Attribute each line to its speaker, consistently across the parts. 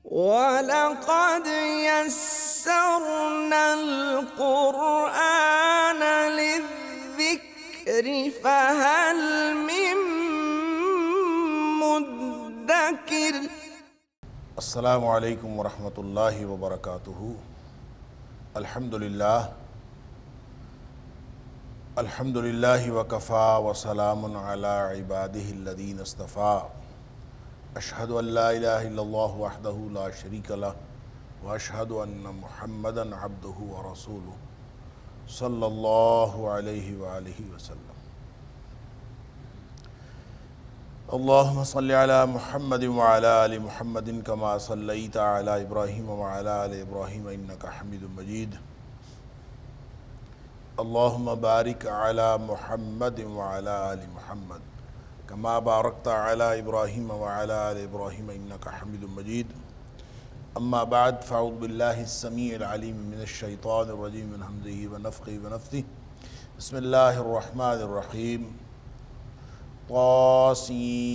Speaker 1: وَلَقَدْ يَسَّرْنَا الْقُرْآنَ لِلذِّكْرِ فَهَلْ مِن مُّدَّكِرٍ۔
Speaker 2: السلام علیکم ورحمۃ اللہ وبرکاتہ۔ الحمدللہ وکفیٰ وسلام علی عبادہ الذین اصطفیٰ۔ اشہد ان لا الہ الا اللہ وحدہ لا شریک لہ واشہد ان محمدا عبدہ ورسولہ صلی اللہ علیہ وآلہ وسلم۔ اللہم صلی علی محمد وعلی آل محمد کما صلیت علی ابراہیم وعلی آل ابراہیم انکا حمید مجید۔ اللہم بارک علی محمد وعلی آل محمد کما بارکت علی ابراہیم وعلی آل ابراہیم انکا حمید مجید۔ اما بعد فاعوذ باللہ السمیع العلیم من الشیطان الرجیم من ہمزہ ونفخہ ونفثہ۔ بسم اللہ الرحمن الرحیم۔ طاسین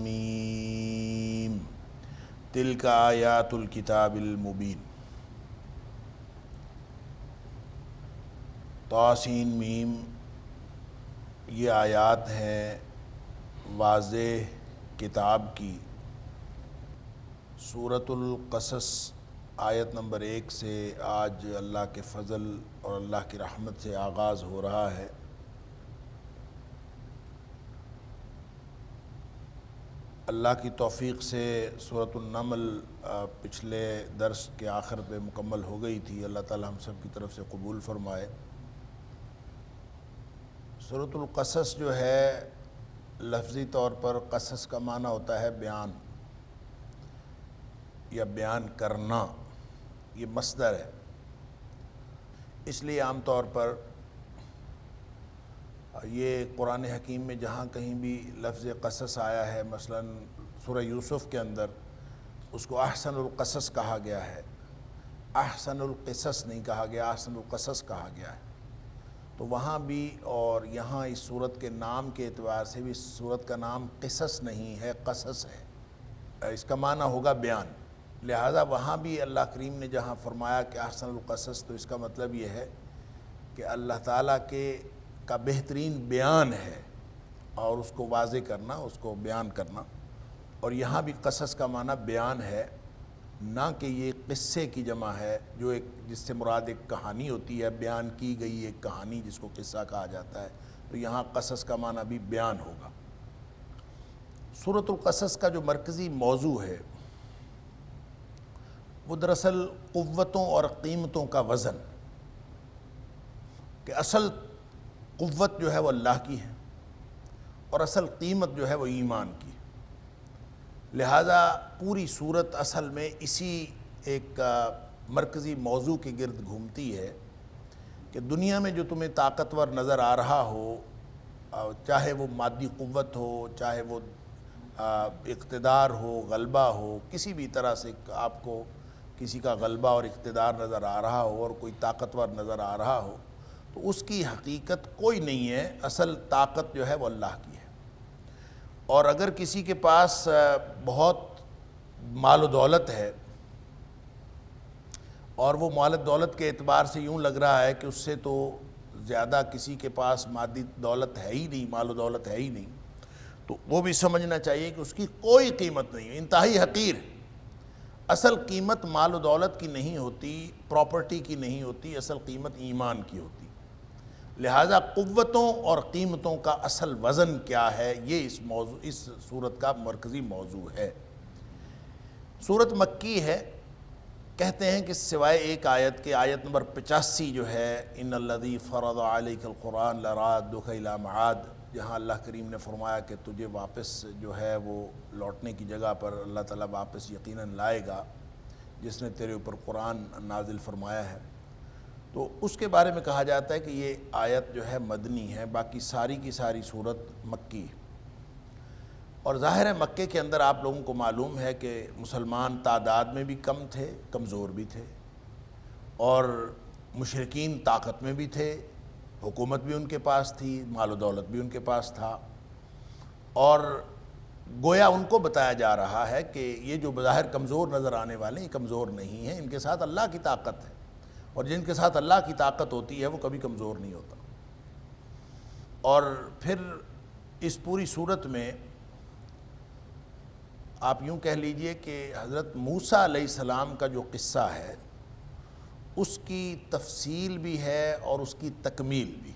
Speaker 2: میم تلک آیات الکتاب المبین۔ طاسین میم یہ آیات ہیں واضح کتاب کی۔ سورۃ القصص آیت نمبر 1 سے آج اللہ کے فضل اور اللہ کی رحمت سے آغاز ہو رہا ہے۔ اللہ کی توفیق سے سورۃ النمل پچھلے درس کے آخر پہ مکمل ہو گئی تھی۔ اللہ تعالی ہم سب کی طرف سے قبول فرمائے۔ سورۃ القصص جو ہے لفظی طور پر قصص کا معنی ہوتا ہے بیان یا بیان کرنا، یہ مصدر ہے۔ اس لیے عام طور پر یہ قرآن حکیم میں جہاں کہیں بھی لفظ قصص آیا ہے، مثلا سورہ یوسف کے اندر اس کو احسن القصص کہا گیا ہے، احسن القصص نہیں کہا گیا، احسن القصص کہا گیا ہے۔ تو وہاں بھی اور یہاں اس سورت کے نام کے اعتبار سے بھی، اس سورت کا نام قصص نہیں ہے، قصص ہے، اس کا معنی ہوگا بیان۔ لہذا وہاں بھی اللہ کریم نے جہاں فرمایا کہ احسن القصص، تو اس کا مطلب یہ ہے کہ اللہ تعالیٰ کا بہترین بیان ہے، اور اس کو واضح کرنا، اس کو بیان کرنا۔ اور یہاں بھی قصص کا معنی بیان ہے، نہ کہ یہ قصے کی جمع ہے، جو ایک جس سے مراد ایک کہانی ہوتی ہے، بیان کی گئی ایک کہانی جس کو قصہ کہا جاتا ہے۔ تو یہاں قصص کا معنی بھی بیان ہوگا۔ سورۃ القصص کا جو مرکزی موضوع ہے وہ دراصل قوتوں اور قیمتوں کا وزن، کہ اصل قوت جو ہے وہ اللہ کی ہے اور اصل قیمت جو ہے وہ ایمان کی ہے۔ لہذا پوری صورت اصل میں اسی ایک مرکزی موضوع کے گرد گھومتی ہے کہ دنیا میں جو تمہیں طاقتور نظر آ رہا ہو، چاہے وہ مادی قوت ہو، چاہے وہ اقتدار ہو، غلبہ ہو، کسی بھی طرح سے آپ کو کسی کا غلبہ اور اقتدار نظر آ رہا ہو اور کوئی طاقتور نظر آ رہا ہو، تو اس کی حقیقت کوئی نہیں ہے، اصل طاقت جو ہے وہ اللہ کی ہے۔ اور اگر کسی کے پاس بہت مال و دولت ہے، اور وہ مال و دولت کے اعتبار سے یوں لگ رہا ہے کہ اس سے تو زیادہ کسی کے پاس مادی دولت ہے ہی نہیں، مال و دولت ہے ہی نہیں، تو وہ بھی سمجھنا چاہیے کہ اس کی کوئی قیمت نہیں ہے، انتہائی حقیر۔ اصل قیمت مال و دولت کی نہیں ہوتی، پراپرٹی کی نہیں ہوتی، اصل قیمت ایمان کی ہوتی۔ لہذا قوتوں اور قیمتوں کا اصل وزن کیا ہے، یہ اس سورت کا مرکزی موضوع ہے۔ سورت مکی ہے، کہتے ہیں کہ سوائے ایک آیت کے، آیت نمبر 85 جو ہے، ان الذی فرض علیک القرآن لرادک الی معاد، جہاں اللہ کریم نے فرمایا کہ تجھے واپس جو ہے وہ لوٹنے کی جگہ پر اللہ تعالیٰ واپس یقیناً لائے گا، جس نے تیرے اوپر قرآن نازل فرمایا ہے۔ تو اس کے بارے میں کہا جاتا ہے کہ یہ آیت جو ہے مدنی ہے، باقی ساری کی ساری صورت مکی ہے۔ اور ظاہر ہے مکے کے اندر آپ لوگوں کو معلوم ہے کہ مسلمان تعداد میں بھی کم تھے، کمزور بھی تھے، اور مشرکین طاقت میں بھی تھے، حکومت بھی ان کے پاس تھی، مال و دولت بھی ان کے پاس تھا، اور گویا ان کو بتایا جا رہا ہے کہ یہ جو بظاہر کمزور نظر آنے والے ہیں یہ کمزور نہیں ہیں، ان کے ساتھ اللہ کی طاقت ہے، اور جن کے ساتھ اللہ کی طاقت ہوتی ہے وہ کبھی کمزور نہیں ہوتا۔ اور پھر اس پوری صورت میں آپ یوں کہہ لیجئے کہ حضرت موسیٰ علیہ السلام کا جو قصہ ہے اس کی تفصیل بھی ہے اور اس کی تکمیل بھی۔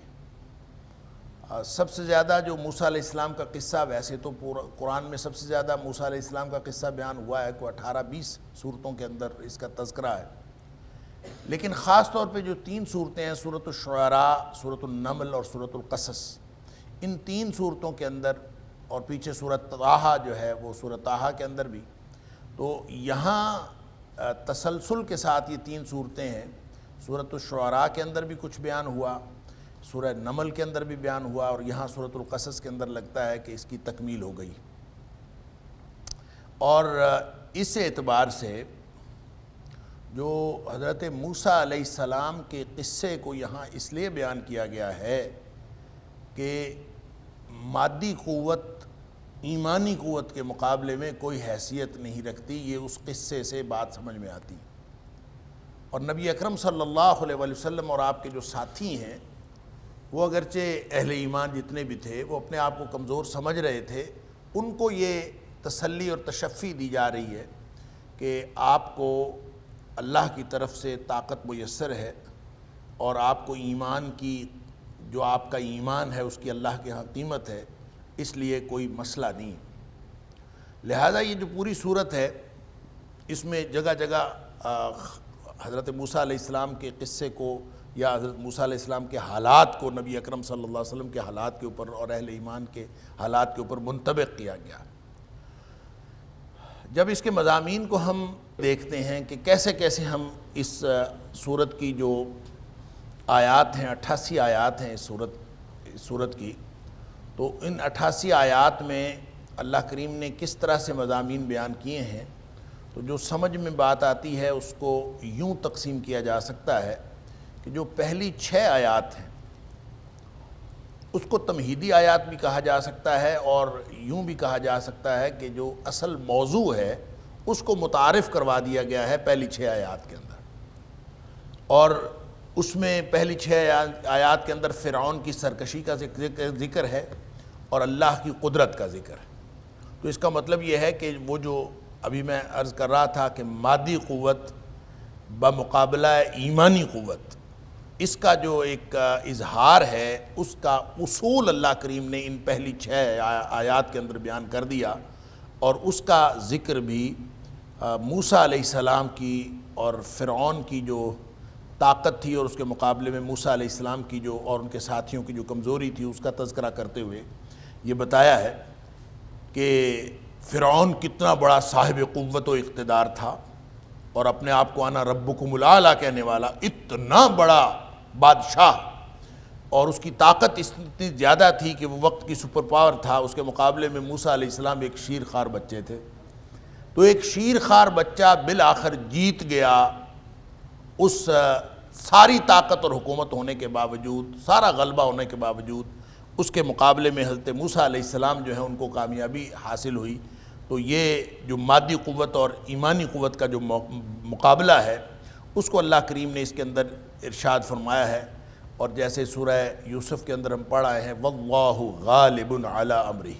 Speaker 2: سب سے زیادہ جو موسیٰ علیہ السلام کا قصہ، ویسے تو پورا قرآن میں سب سے زیادہ موسیٰ علیہ السلام کا قصہ بیان ہوا ہے، کوئی 18-20 صورتوں کے اندر اس کا تذکرہ ہے، لیکن خاص طور پہ جو 3 صورتیں ہیں، سورۃ الشعراء، سورۃ النمل اور سورۃ القصص، ان 3 صورتوں کے اندر، اور پیچھے سورۃ طٰہٰ جو ہے وہ سورۃ طٰہٰ کے اندر بھی، تو یہاں تسلسل کے ساتھ یہ 3 صورتیں ہیں۔ سورۃ الشعراء کے اندر بھی کچھ بیان ہوا، سورہ نمل کے اندر بھی بیان ہوا، اور یہاں سورۃ القصص کے اندر لگتا ہے کہ اس کی تکمیل ہو گئی۔ اور اس اعتبار سے جو حضرت موسیٰ علیہ السلام کے قصے کو یہاں اس لیے بیان کیا گیا ہے کہ مادی قوت ایمانی قوت کے مقابلے میں کوئی حیثیت نہیں رکھتی، یہ اس قصے سے بات سمجھ میں آتی۔ اور نبی اکرم صلی اللہ علیہ وسلم اور آپ کے جو ساتھی ہیں وہ اگرچہ اہل ایمان جتنے بھی تھے وہ اپنے آپ کو کمزور سمجھ رہے تھے، ان کو یہ تسلی اور تشفی دی جا رہی ہے کہ آپ کو اللہ کی طرف سے طاقت میسر ہے، اور آپ کو ایمان کی، جو آپ کا ایمان ہے اس کی اللہ کے ہاں قیمت ہے، اس لیے کوئی مسئلہ نہیں۔ لہذا یہ جو پوری صورت ہے اس میں جگہ جگہ حضرت موسیٰ علیہ السلام کے قصے کو یا حضرت موسیٰ علیہ السلام کے حالات کو نبی اکرم صلی اللہ علیہ وسلم کے حالات کے اوپر اور اہل ایمان کے حالات کے اوپر منطبق کیا گیا۔ جب اس کے مضامین کو ہم دیکھتے ہیں کہ کیسے کیسے ہم اس سورت کی جو آیات ہیں، 88 آیات ہیں اس سورت کی، تو ان 88 آیات میں اللہ کریم نے کس طرح سے مضامین بیان کیے ہیں، تو جو سمجھ میں بات آتی ہے اس کو یوں تقسیم کیا جا سکتا ہے کہ جو پہلی 6 آیات ہیں اس کو تمہیدی آیات بھی کہا جا سکتا ہے، اور یوں بھی کہا جا سکتا ہے کہ جو اصل موضوع ہے اس کو متعارف کروا دیا گیا ہے پہلی 6 آیات کے اندر۔ اور اس میں پہلی 6 آیات کے اندر فرعون کی سرکشی کا ذکر ہے اور اللہ کی قدرت کا ذکر ہے۔ تو اس کا مطلب یہ ہے کہ وہ جو ابھی میں عرض کر رہا تھا کہ مادی قوت بمقابلہ ایمانی قوت، اس کا جو ایک اظہار ہے اس کا اصول اللہ کریم نے ان پہلی 6 آیات کے اندر بیان کر دیا، اور اس کا ذکر بھی موسیٰ علیہ السلام کی اور فرعون کی جو طاقت تھی اور اس کے مقابلے میں موسیٰ علیہ السلام کی جو اور ان کے ساتھیوں کی جو کمزوری تھی اس کا تذکرہ کرتے ہوئے یہ بتایا ہے کہ فرعون کتنا بڑا صاحب قوت و اقتدار تھا، اور اپنے آپ کو انا ربکم الاعلیٰ کہنے والا اتنا بڑا بادشاہ، اور اس کی طاقت اتنی زیادہ تھی کہ وہ وقت کی سپر پاور تھا، اس کے مقابلے میں موسیٰ علیہ السلام ایک شیر خوار بچے تھے۔ تو ایک شیر خوار بچہ بالآخر جیت گیا، اس ساری طاقت اور حکومت ہونے کے باوجود، سارا غلبہ ہونے کے باوجود اس کے مقابلے میں حضرت موسیٰ علیہ السلام جو ہیں ان کو کامیابی حاصل ہوئی۔ تو یہ جو مادی قوت اور ایمانی قوت کا جو مقابلہ ہے اس کو اللہ کریم نے اس کے اندر ارشاد فرمایا ہے، اور جیسے سورہ یوسف کے اندر ہم پڑھ آئے ہیں واللہ غالب علی امرہ،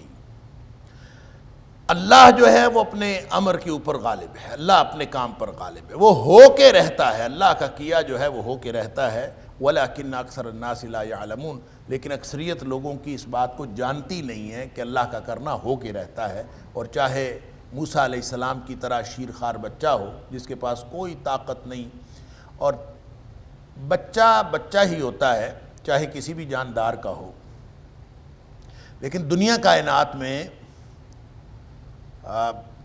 Speaker 2: اللہ جو ہے وہ اپنے امر کے اوپر غالب ہے، اللہ اپنے کام پر غالب ہے، وہ ہو کے رہتا ہے، اللہ کا کیا جو ہے وہ ہو کے رہتا ہے۔ وَلَكِنَّ أَكْثَرَ النَّاسِ لَا يَعْلَمُونَ، لیکن اکثریت لوگوں کی اس بات کو جانتی نہیں ہے کہ اللہ کا کرنا ہو کے رہتا ہے، اور چاہے موسیٰ علیہ السلام کی طرح شیر خوار بچہ ہو جس کے پاس کوئی طاقت نہیں، اور بچہ ہی ہوتا ہے چاہے کسی بھی جاندار کا ہو، لیکن دنیا کائنات میں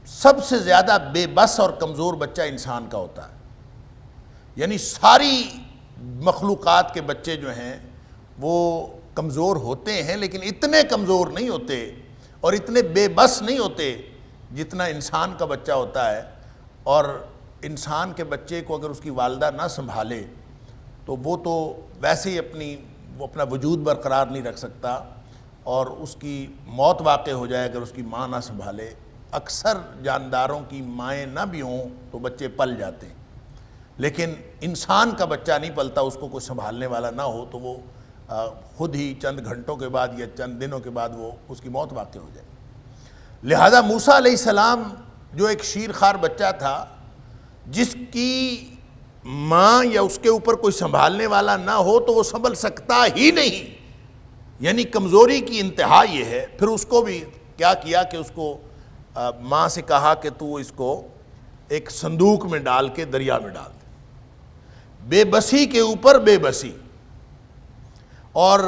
Speaker 2: سب سے زیادہ بے بس اور کمزور بچہ انسان کا ہوتا ہے، یعنی ساری مخلوقات کے بچے جو ہیں وہ کمزور ہوتے ہیں، لیکن اتنے کمزور نہیں ہوتے اور اتنے بے بس نہیں ہوتے جتنا انسان کا بچہ ہوتا ہے۔ اور انسان کے بچے کو اگر اس کی والدہ نہ سنبھالے تو وہ تو ویسے ہی اپنا وجود برقرار نہیں رکھ سکتا، اور اس کی موت واقع ہو جائے اگر اس کی ماں نہ سنبھالے. اکثر جانداروں کی مائیں نہ بھی ہوں تو بچے پل جاتے ہیں، لیکن انسان کا بچہ نہیں پلتا، اس کو کوئی سنبھالنے والا نہ ہو تو وہ خود ہی چند گھنٹوں کے بعد یا چند دنوں کے بعد وہ اس کی موت واقع ہو جائے. لہذا موسیٰ علیہ السلام جو ایک شیر خوار بچہ تھا، جس کی ماں یا اس کے اوپر کوئی سنبھالنے والا نہ ہو تو وہ سنبھل سکتا ہی نہیں، یعنی کمزوری کی انتہا یہ ہے. پھر اس کو بھی کیا کیا کہ اس کو ماں سے کہا کہ تو اس کو ایک صندوق میں ڈال کے دریا میں ڈال دے. بے بسی کے اوپر بے بسی اور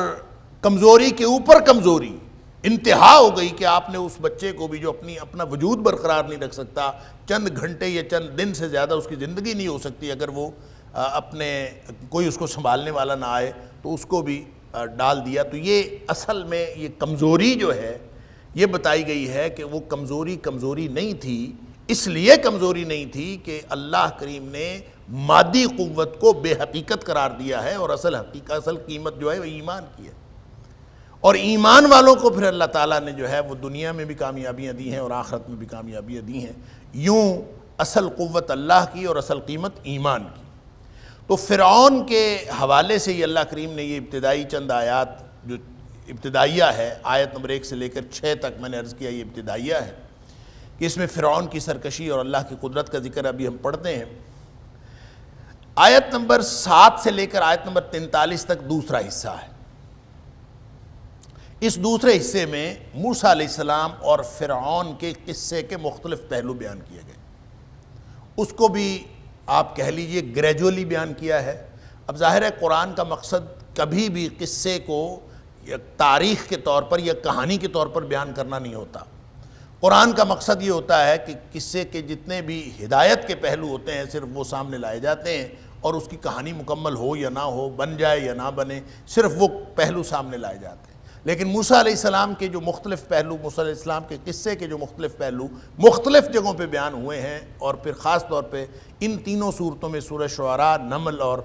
Speaker 2: کمزوری کے اوپر کمزوری، انتہا ہو گئی کہ آپ نے اس بچے کو بھی جو اپنا وجود برقرار نہیں رکھ سکتا، چند گھنٹے یا چند دن سے زیادہ اس کی زندگی نہیں ہو سکتی اگر وہ کوئی اس کو سنبھالنے والا نہ آئے، تو اس کو بھی ڈال دیا. تو یہ اصل میں یہ کمزوری جو ہے یہ بتائی گئی ہے کہ وہ کمزوری نہیں تھی. اس لیے کمزوری نہیں تھی کہ اللہ کریم نے مادی قوت کو بے حقیقت قرار دیا ہے، اور اصل قیمت جو ہے وہ ایمان کی ہے. اور ایمان والوں کو پھر اللہ تعالیٰ نے جو ہے وہ دنیا میں بھی کامیابیاں دی ہیں اور آخرت میں بھی کامیابیاں دی ہیں. یوں اصل قوت اللہ کی اور اصل قیمت ایمان کی. تو فرعون کے حوالے سے یہ اللہ کریم نے یہ ابتدائی چند آیات جو ابتدائیہ ہے، آیت نمبر 1 سے لے کر 6 تک میں نے عرض کیا یہ ابتدائیہ ہے، کہ اس میں فرعون کی سرکشی اور اللہ کی قدرت کا ذکر ابھی ہم پڑھتے ہیں. آیت نمبر 7 سے لے کر آیت نمبر 43 تک دوسرا حصہ ہے. اس دوسرے حصے میں موسیٰ علیہ السلام اور فرعون کے قصے کے مختلف پہلو بیان کیے گئے. اس کو بھی آپ کہہ لیجئے گریجولی بیان کیا ہے. اب ظاہر ہے قرآن کا مقصد کبھی بھی قصے کو یا تاریخ کے طور پر یا کہانی کے طور پر بیان کرنا نہیں ہوتا. قرآن کا مقصد یہ ہوتا ہے کہ قصے کے جتنے بھی ہدایت کے پہلو ہوتے ہیں صرف وہ سامنے لائے جاتے ہیں، اور اس کی کہانی مکمل ہو یا نہ ہو، بن جائے یا نہ بنے، صرف وہ پہلو سامنے لائے جاتے ہیں. لیکن موسیٰ علیہ السلام کے جو مختلف پہلو، موسیٰ علیہ السلام کے قصے کے جو مختلف پہلو مختلف جگہوں پہ بیان ہوئے ہیں، اور پھر خاص طور پہ ان تینوں صورتوں میں سورہ شعراء، نمل اور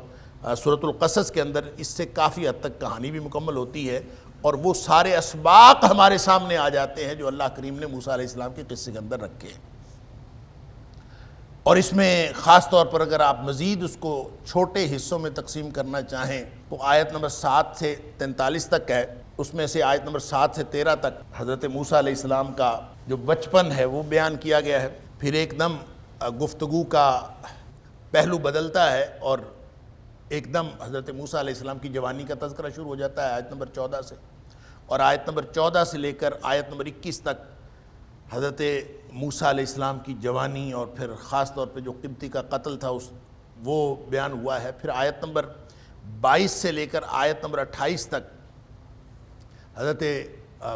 Speaker 2: سورۃ القصص کے اندر اس سے کافی حد تک کہانی بھی مکمل ہوتی ہے، اور وہ سارے اسباق ہمارے سامنے آ جاتے ہیں جو اللہ کریم نے موسیٰ علیہ السلام کے قصے کے اندر رکھے ہیں. اور اس میں خاص طور پر اگر آپ مزید اس کو چھوٹے حصوں میں تقسیم کرنا چاہیں تو آیت نمبر 7 سے 43 تک ہے. اس میں سے آیت نمبر 7 سے 13 تک حضرت موسیٰ علیہ السلام کا جو بچپن ہے وہ بیان کیا گیا ہے. پھر ایک دم گفتگو کا پہلو بدلتا ہے اور ایک دم حضرت موسیٰ علیہ السلام کی جوانی کا تذکرہ شروع ہو جاتا ہے آیت نمبر 14 سے. اور آیت نمبر 14 سے لے کر آیت نمبر 21 تک حضرت موسیٰ علیہ السلام کی جوانی اور پھر خاص طور پہ جو قبطی کا قتل تھا وہ بیان ہوا ہے. پھر آیت نمبر 22 سے لے کر آیت نمبر 28 تک حضرت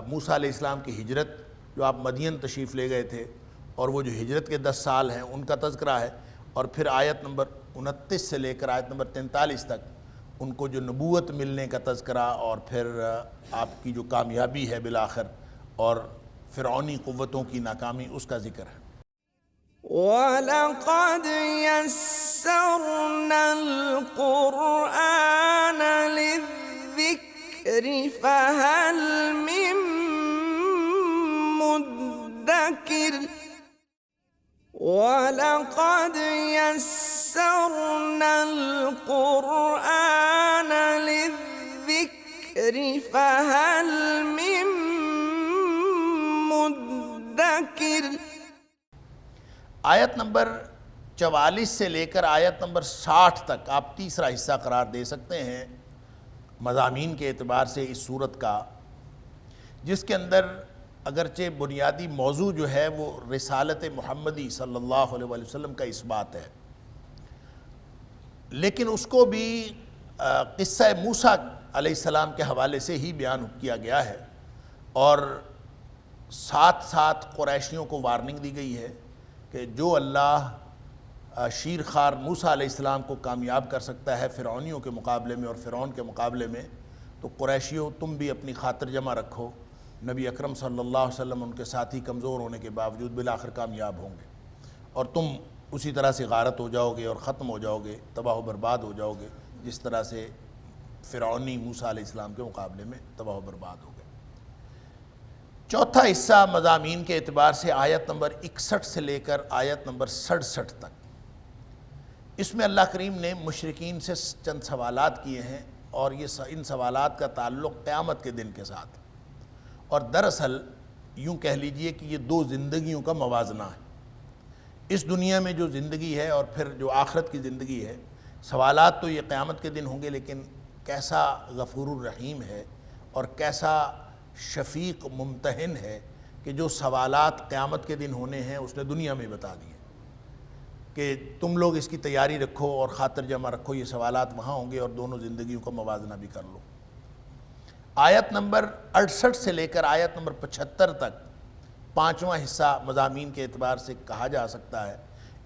Speaker 2: موسیٰ علیہ السلام کی ہجرت، جو آپ مدین تشریف لے گئے تھے، اور وہ جو ہجرت کے 10 سال ہیں ان کا تذکرہ ہے. اور پھر آیت نمبر 29 سے لے کر آیت نمبر 43 تک ان کو جو نبوت ملنے کا تذکرہ، اور پھر آپ کی جو کامیابی ہے بالآخر اور فرعونی قوتوں کی ناکامی، اس کا ذکر ہے.
Speaker 1: وَلَقَدْ يَسَّرْنَا الْقُرْآنَ لِلذِّكْرِ فَهَلْ مِن مُّدَّكِرٍ وَلَقَدْ يَسَّرْنَا الْقُرْآنَ لِلذِّكْرِ فَهَلْ مِن مُّدَّكِرٍ.
Speaker 2: آیت نمبر 44 سے لے کر آیت نمبر 60 تک آپ تیسرا حصہ قرار دے سکتے ہیں مضامین کے اعتبار سے اس صورت کا، جس کے اندر اگرچہ بنیادی موضوع جو ہے وہ رسالت محمدی صلی اللہ علیہ وسلم کا اس بات ہے، لیکن اس کو بھی قصہ موسیٰ علیہ السلام کے حوالے سے ہی بیان کیا گیا ہے. اور ساتھ ساتھ قریشیوں کو وارننگ دی گئی ہے کہ جو اللہ شیر خوار موسیٰ علیہ السلام کو کامیاب کر سکتا ہے فرعونیوں کے مقابلے میں اور فرعون کے مقابلے میں، تو قریشیوں تم بھی اپنی خاطر جمع رکھو. نبی اکرم صلی اللہ علیہ وسلم ان کے ساتھی کمزور ہونے کے باوجود بالآخر کامیاب ہوں گے، اور تم اسی طرح سے غارت ہو جاؤ گے اور ختم ہو جاؤ گے، تباہ و برباد ہو جاؤ گے، جس طرح سے فرعونی موسیٰ علیہ السلام کے مقابلے میں تباہ و برباد ہو گئے. چوتھا حصہ مضامین کے اعتبار سے آیت نمبر 61 سے لے کر آیت نمبر 67 تک، اس میں اللہ کریم نے مشرکین سے چند سوالات کیے ہیں، اور ان سوالات کا تعلق قیامت کے دن کے ساتھ، اور دراصل یوں کہہ لیجئے کہ یہ دو زندگیوں کا موازنہ ہے۔ اس دنیا میں جو زندگی ہے اور پھر جو آخرت کی زندگی ہے، سوالات تو یہ قیامت کے دن ہوں گے، لیکن کیسا غفور الرحیم ہے اور کیسا شفیق ممتحن ہے کہ جو سوالات قیامت کے دن ہونے ہیں اس نے دنیا میں بتا دیے کہ تم لوگ اس کی تیاری رکھو اور خاطر جمع رکھو، یہ سوالات وہاں ہوں گے، اور دونوں زندگیوں کا موازنہ بھی کر لو۔ آیت نمبر 68 سے لے کر آیت نمبر 75 تک پانچواں حصہ مضامین کے اعتبار سے کہا جا سکتا ہے۔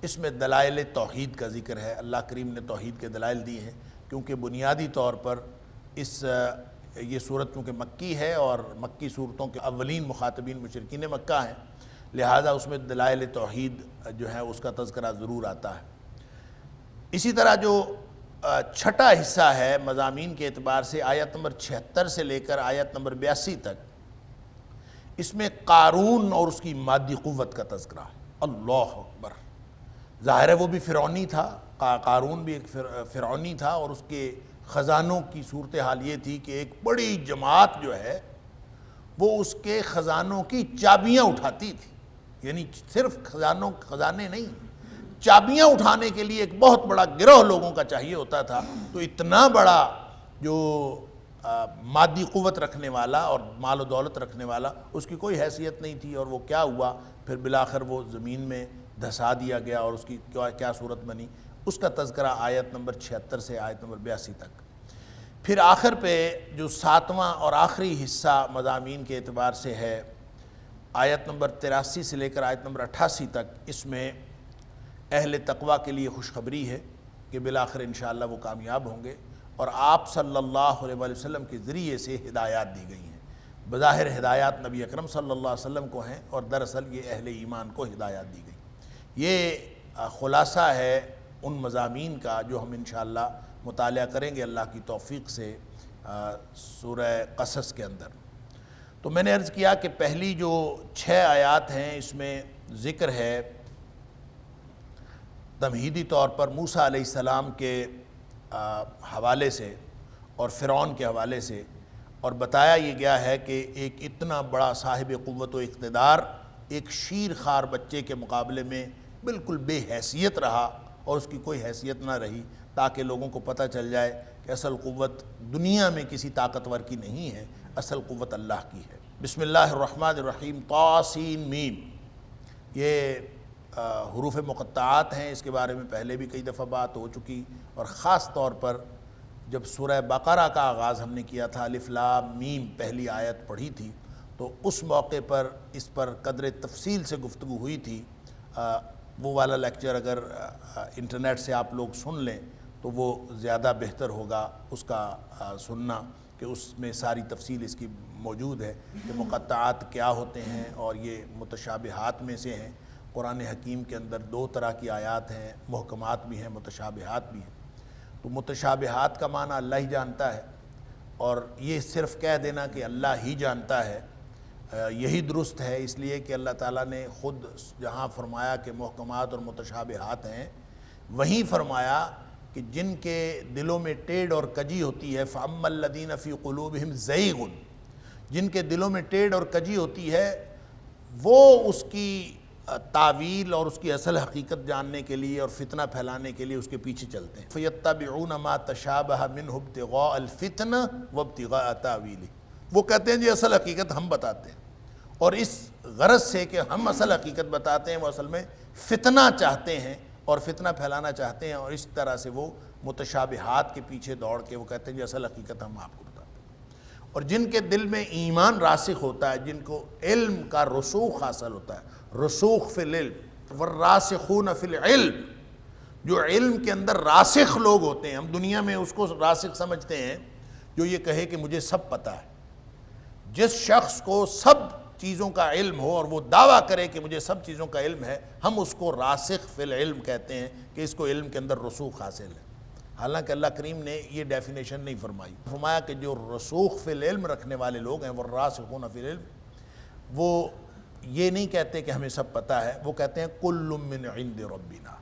Speaker 2: اس میں دلائل توحید کا ذکر ہے، اللہ کریم نے توحید کے دلائل دی ہیں، کیونکہ بنیادی طور پر یہ صورت چونکہ مکی ہے اور مکی صورتوں کے اولین مخاطبین مشرکین مکہ ہیں، لہذا اس میں دلائل توحید جو ہے اس کا تذکرہ ضرور آتا ہے۔ اسی طرح جو چھٹا حصہ ہے مضامین کے اعتبار سے آیت نمبر 76 سے لے کر آیت نمبر 82 تک، اس میں قارون اور اس کی مادی قوت کا تذکرہ ہے۔ اللہ اکبر! ظاہر ہے وہ بھی فرعونی تھا، قارون بھی ایک فرعونی تھا، اور اس کے خزانوں کی صورتحال یہ تھی کہ ایک بڑی جماعت جو ہے وہ اس کے خزانوں کی چابیاں اٹھاتی تھی، یعنی صرف خزانے نہیں، چابیاں اٹھانے کے لیے ایک بہت بڑا گروہ لوگوں کا چاہیے ہوتا تھا۔ تو اتنا بڑا جو مادی قوت رکھنے والا اور مال و دولت رکھنے والا، اس کی کوئی حیثیت نہیں تھی، اور وہ کیا ہوا، پھر بالآخر وہ زمین میں دھسا دیا گیا، اور اس کی کیا صورت بنی، اس کا تذکرہ آیت نمبر 76 سے آیت نمبر 82 تک۔ پھر آخر پہ جو ساتواں اور آخری حصہ مضامین کے اعتبار سے ہے، آیت نمبر 83 سے لے کر آیت نمبر 88 تک، اس میں اہل تقویٰ کے لیے خوشخبری ہے کہ بالآخر انشاءاللہ وہ کامیاب ہوں گے، اور آپ صلی اللہ علیہ وآلہ وسلم کے ذریعے سے ہدایات دی گئی ہیں۔ بظاہر ہدایات نبی اکرم صلی اللہ علیہ وسلم کو ہیں، اور دراصل یہ اہل ایمان کو ہدایات دی گئی۔ یہ خلاصہ ہے ان مضامین کا جو ہم انشاءاللہ مطالعہ کریں گے اللہ کی توفیق سے سورہ قصص کے اندر۔ تو میں نے عرض کیا کہ پہلی جو 6 آیات ہیں اس میں ذکر ہے تمہیدی طور پر موسیٰ علیہ السلام کے حوالے سے اور فرعون کے حوالے سے، اور بتایا یہ گیا ہے کہ ایک اتنا بڑا صاحب قوت و اقتدار ایک شیر خوار بچے کے مقابلے میں بالکل بے حیثیت رہا، اور اس کی کوئی حیثیت نہ رہی، تاکہ لوگوں کو پتہ چل جائے کہ اصل قوت دنیا میں کسی طاقتور کی نہیں ہے، اصل قوت اللہ کی ہے۔ بسم اللہ الرحمن الرحیم، طاسین میم، یہ حروف مقطعات ہیں، اس کے بارے میں پہلے بھی کئی دفعہ بات ہو چکی، اور خاص طور پر جب سورہ بقرہ کا آغاز ہم نے کیا تھا، الف لام میم پہلی آیت پڑھی تھی، تو اس موقع پر اس پر قدر تفصیل سے گفتگو ہوئی تھی۔ وہ والا لیکچر اگر انٹرنیٹ سے آپ لوگ سن لیں تو وہ زیادہ بہتر ہوگا اس کا سننا، کہ اس میں ساری تفصیل اس کی موجود ہے کہ مقطعات کیا ہوتے ہیں، اور یہ متشابہات میں سے ہیں۔ قرآن حکیم کے اندر 2 طرح کی آیات ہیں، محکمات بھی ہیں، متشابہات بھی ہیں۔ تو متشابہات کا معنی اللہ ہی جانتا ہے، اور یہ صرف کہہ دینا کہ اللہ ہی جانتا ہے یہی درست ہے، اس لیے کہ اللہ تعالیٰ نے خود جہاں فرمایا کہ محکمات اور متشابہات ہیں، وہیں فرمایا کہ جن کے دلوں میں ٹیڑھ اور کجی ہوتی ہے، فَأَمَّا الَّذِينَ فِي قُلُوبِهِمْ زَيْغٌ، جن کے دلوں میں ٹیڑھ اور کجی ہوتی ہے، وہ اس کی تعویل اور اس کی اصل حقیقت جاننے کے لیے اور فتنہ پھیلانے کے لیے اس کے پیچھے چلتے ہیں۔ فَيَتَّبِعُونَ مَا تَشَابَهَ مِنْهُ ابْتِغَاءَ الْفِتْنَةِ وَابْتِغَاءَ تَأْوِيلِهِ، وہ کہتے ہیں جی اصل حقیقت ہم بتاتے ہیں، اور اس غرض سے کہ ہم اصل حقیقت بتاتے ہیں، وہ اصل میں فتنہ چاہتے ہیں اور فتنہ پھیلانا چاہتے ہیں، اور اس طرح سے وہ متشابہات کے پیچھے دوڑ کے وہ کہتے ہیں جی اصل حقیقت ہم آپ کو بتاتے ہیں۔ اور جن کے دل میں ایمان راسخ ہوتا ہے، جن کو علم کا رسوخ حاصل ہوتا ہے، رسوخ فی العلم والراسخون فی العلم، جو علم کے اندر راسخ لوگ ہوتے ہیں، ہم دنیا میں اس کو راسخ سمجھتے ہیں جو یہ کہے کہ مجھے سب پتہ ہے۔ جس شخص کو سب چیزوں کا علم ہو اور وہ دعویٰ کرے کہ مجھے سب چیزوں کا علم ہے، ہم اس کو راسخ فی العلم کہتے ہیں، کہ اس کو علم کے اندر رسوخ حاصل ہے۔ حالانکہ اللہ کریم نے یہ ڈیفینیشن نہیں فرمائی، فرمایا کہ جو رسوخ فی العلم رکھنے والے لوگ ہیں، وہ راسخون فی العلم، وہ یہ نہیں کہتے کہ ہمیں سب پتہ ہے، وہ کہتے ہیں کل من عند ربنا،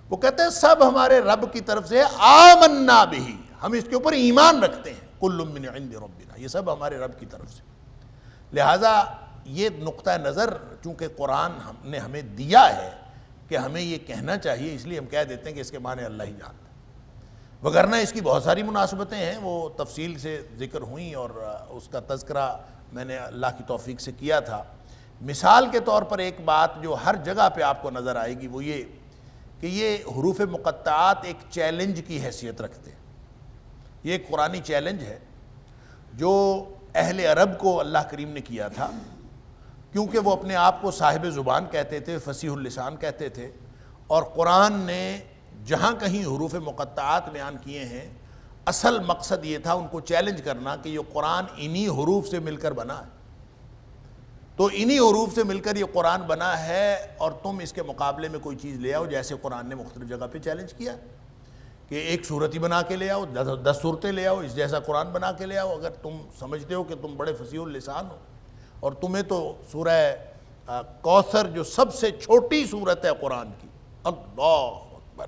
Speaker 2: وہ کہتے ہیں سب ہمارے رب کی طرف سے آمنا بہ، ہم اس کے اوپر ایمان رکھتے ہیں، کل من عند ربنا، یہ سب ہمارے رب کی طرف سے۔ لہٰذا یہ نقطہ نظر چونکہ قرآن نے ہمیں دیا ہے کہ ہمیں یہ کہنا چاہیے، اس لیے ہم کہہ دیتے ہیں کہ اس کے معنی اللہ ہی جانتا ہے، وگرنہ اس کی بہت ساری مناسبتیں ہیں، وہ تفصیل سے ذکر ہوئیں اور اس کا تذکرہ میں نے اللہ کی توفیق سے کیا تھا۔ مثال کے طور پر ایک بات جو ہر جگہ پہ آپ کو نظر آئے گی وہ یہ کہ یہ حروف مقطعات ایک چیلنج کی حیثیت رکھتے ہیں، یہ ایک قرآنی چیلنج ہے جو اہل عرب کو اللہ کریم نے کیا تھا، کیونکہ وہ اپنے آپ کو صاحب زبان کہتے تھے، فصیح اللسان کہتے تھے، اور قرآن نے جہاں کہیں حروف مقطعات بیان کیے ہیں اصل مقصد یہ تھا ان کو چیلنج کرنا کہ یہ قرآن انہی حروف سے مل کر بنا ہے، تو انہی حروف سے مل کر یہ قرآن بنا ہے اور تم اس کے مقابلے میں کوئی چیز لے آؤ، جیسے قرآن نے مختلف جگہ پہ چیلنج کیا کہ ایک صورت ہی بنا کے لے آؤ، 10 صورتیں لے آؤ، اس جیسا قرآن بنا کے لے آؤ، اگر تم سمجھتے ہو کہ تم بڑے فصیح اللسان ہو، اور تمہیں تو سورہ کوثر جو سب سے چھوٹی صورت ہے قرآن کی، اللہ اکبر،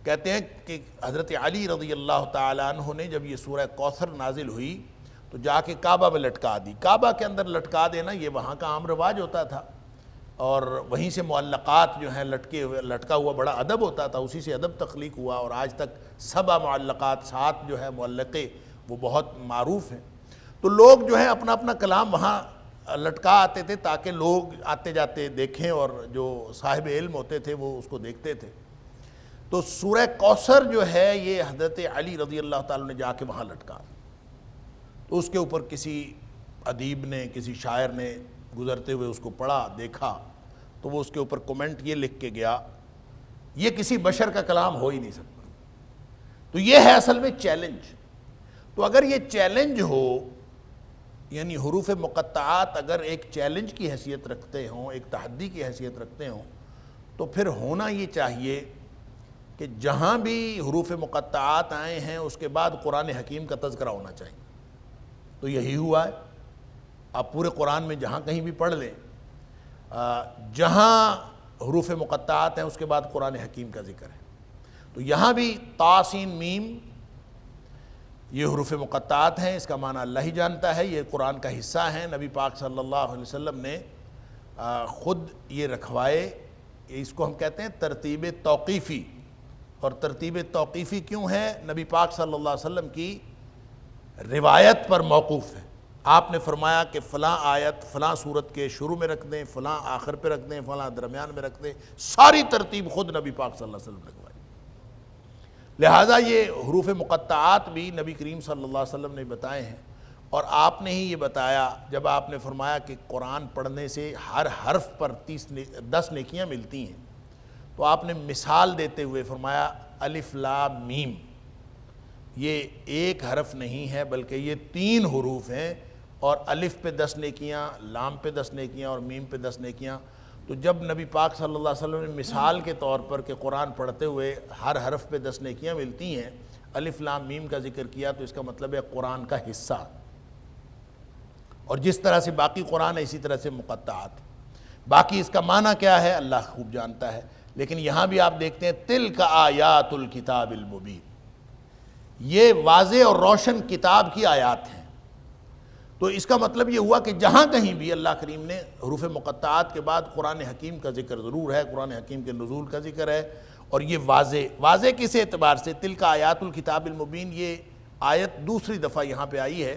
Speaker 2: کہتے ہیں کہ حضرت علی رضی اللہ تعالیٰ عنہ نے جب یہ سورہ کوثر نازل ہوئی تو جا کے کعبہ میں لٹکا دی، کعبہ کے اندر لٹکا دینا یہ وہاں کا عام رواج ہوتا تھا، اور وہیں سے معلقات جو ہیں لٹکا ہوا بڑا ادب ہوتا تھا، اسی سے ادب تخلیق ہوا، اور آج تک 7 معلقات 7 جو ہے معلقے وہ بہت معروف ہیں۔ تو لوگ جو ہیں اپنا اپنا کلام وہاں لٹکا آتے تھے تاکہ لوگ آتے جاتے دیکھیں، اور جو صاحب علم ہوتے تھے وہ اس کو دیکھتے تھے۔ تو سورہ کوثر جو ہے یہ حضرت علی رضی اللہ تعالیٰ نے جا کے وہاں لٹکا، تو اس کے اوپر کسی ادیب نے، کسی شاعر نے گزرتے ہوئے اس کو پڑھا، دیکھا، تو وہ اس کے اوپر کومنٹ یہ لکھ کے گیا، یہ کسی بشر کا کلام ہو ہی نہیں سکتا۔ تو یہ ہے اصل میں چیلنج۔ تو اگر یہ چیلنج ہو، یعنی حروف مقطعات اگر ایک چیلنج کی حیثیت رکھتے ہوں، ایک تحدی کی حیثیت رکھتے ہوں، تو پھر ہونا یہ چاہیے کہ جہاں بھی حروف مقطعات آئے ہیں اس کے بعد قرآن حکیم کا تذکرہ ہونا چاہیے۔ تو یہی ہوا ہے، آپ پورے قرآن میں جہاں کہیں بھی پڑھ لیں، جہاں حروف مقطعات ہیں اس کے بعد قرآن حکیم کا ذکر ہے۔ تو یہاں بھی طا سین میم یہ حروف مقطعات ہیں، اس کا معنی اللہ ہی جانتا ہے، یہ قرآن کا حصہ ہیں، نبی پاک صلی اللہ علیہ وسلم نے خود یہ رکھوائے، اس کو ہم کہتے ہیں ترتیب توقیفی۔ اور ترتیب توقیفی کیوں ہے؟ نبی پاک صلی اللہ علیہ وسلم کی روایت پر موقوف ہے، آپ نے فرمایا کہ فلاں آیت فلاں صورت کے شروع میں رکھ دیں، فلاں آخر پہ رکھ دیں، فلاں درمیان میں رکھ دیں، ساری ترتیب خود نبی پاک صلی اللہ علیہ وسلم نے رکھوائی۔ لہٰذا یہ حروف مقطعات بھی نبی کریم صلی اللہ علیہ وسلم نے بتائے ہیں، اور آپ نے ہی یہ بتایا جب آپ نے فرمایا کہ قرآن پڑھنے سے ہر حرف پر 10 نیکیاں ملتی ہیں، تو آپ نے مثال دیتے ہوئے فرمایا الف لام میم، یہ ایک حرف نہیں ہے بلکہ یہ 3 حروف ہیں، اور الف پہ 10 نیکیاں، لام پہ 10 نیکیاں اور میم پہ 10 نیکیاں۔ تو جب نبی پاک صلی اللہ علیہ وسلم نے مثال کے طور پر کہ قرآن پڑھتے ہوئے ہر حرف پہ 10 نیکیاں ملتی ہیں، الف لام میم کا ذکر کیا، تو اس کا مطلب ہے قرآن کا حصہ، اور جس طرح سے باقی قرآن ہے اسی طرح سے مقطعات۔ باقی اس کا معنی کیا ہے اللہ خوب جانتا ہے، لیکن یہاں بھی آپ دیکھتے ہیں تلک آیات الکتاب المبین، یہ واضح اور روشن کتاب کی آیات ہیں۔ تو اس کا مطلب یہ ہوا کہ جہاں کہیں بھی اللہ کریم نے حروف مقطعات کے بعد قرآن حکیم کا ذکر ضرور ہے، قرآن حکیم کے نزول کا ذکر ہے، اور یہ واضح کس اعتبار سے؟ تلک آیات الکتاب المبین، یہ آیت دوسری دفعہ یہاں پہ آئی ہے،